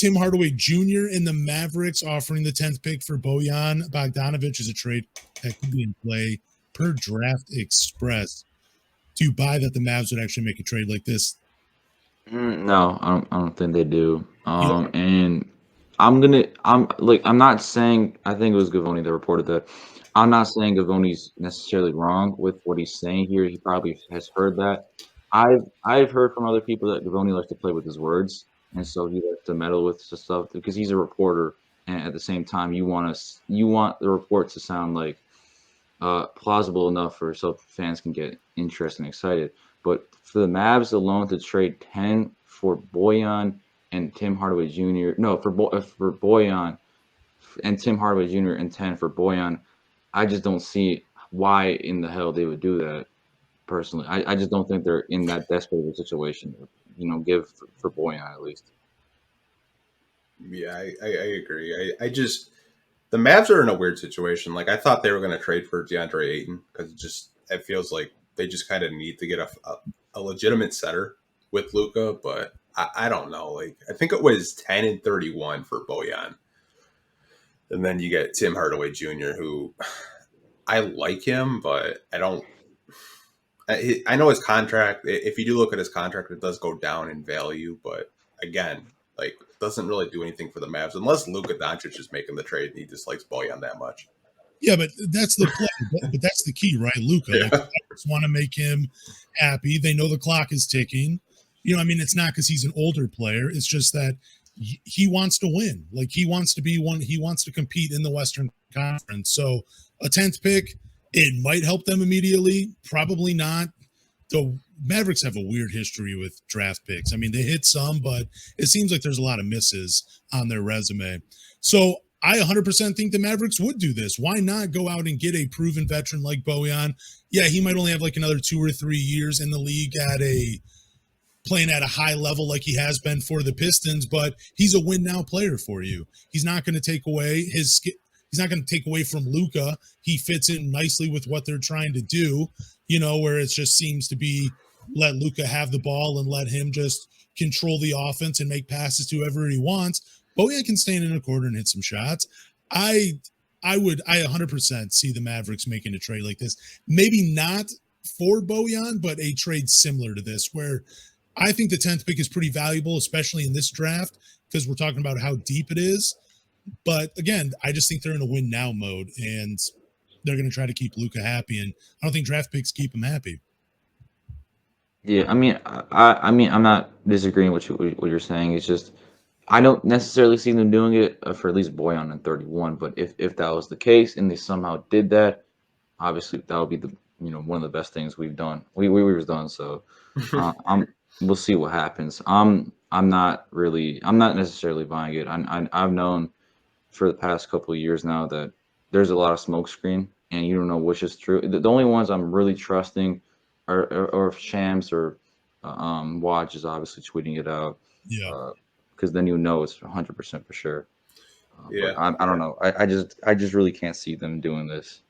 Tim Hardaway Jr. and the Mavericks offering the 10th pick for Bojan Bogdanovic is a trade that could be in play per Draft Express. Do you buy that the Mavs would actually make a trade like this? No, I don't think they do. And I'm not saying, I think it was Gavoni that reported that. I'm not saying Gavoni's necessarily wrong with what he's saying here. He probably has heard that. I've heard from other people that Gavoni likes to play with his words, and so he likes to meddle with stuff because he's a reporter, and at the same time, you want the report to sound like plausible enough so fans can get interested and excited. But for the Mavs alone to trade 10 for Bojan and Tim Hardaway Jr. No, for Bojan and Tim Hardaway Jr. and 10 for Bojan, I just don't see why in the hell they would do that. Personally, I just don't think they're in that desperate of a situation. Give for Bojan at least. Yeah, I agree. The Mavs are in a weird situation. Like, I thought they were going to trade for DeAndre Ayton because it feels like they just kind of need to get a legitimate center with Luka, but I don't know. Like, I think it was 10 and 31 for Bojan. And then you get Tim Hardaway Jr., who I like him, but I don't. I know his contract. If you do look at his contract, it does go down in value. But again, like, doesn't really do anything for the Mavs unless Luka Doncic is making the trade and he dislikes Bojan that much. Yeah, but that's the play. But that's the key, right? Luka. Yeah. Like, the Mavericks want to make him happy. They know the clock is ticking. It's not because he's an older player. It's just that he wants to win. Like, he wants to be one. He wants to compete in the Western Conference. So a 10th pick, it might help them immediately. Probably not. The Mavericks have a weird history with draft picks. I mean, they hit some, but it seems like there's a lot of misses on their resume. So I 100% think the Mavericks would do this. Why not go out and get a proven veteran like Bojan? Yeah, he might only have like another 2 or 3 years in the league playing at a high level like he has been for the Pistons, but he's a win now player for you. He's not going to take away he's not going to take away from Luka. He fits in nicely with what they're trying to do, where it just seems to be let Luka have the ball and let him just control the offense and make passes to whoever he wants. Bojan can stand in a corner and hit some shots. I 100% see the Mavericks making a trade like this. Maybe not for Bojan, but a trade similar to this, where I think the 10th pick is pretty valuable, especially in this draft, because we're talking about how deep it is. But again, I just think they're in a win now mode, and they're going to try to keep Luka happy. And I don't think draft picks keep him happy. Yeah, I mean, I'm not disagreeing with what you're saying. It's just I don't necessarily see them doing it for at least Bojan and 31. But if that was the case and they somehow did that, obviously that would be one of the best things we've done. We've done. So we'll see what happens. I'm not necessarily buying it. I've known for the past couple of years now that there's a lot of smokescreen and you don't know which is true. The only ones I'm really trusting are Shams or Watch is obviously tweeting it out. Yeah. Because then you know it's 100% for sure. Yeah. I don't know. I just really can't see them doing this.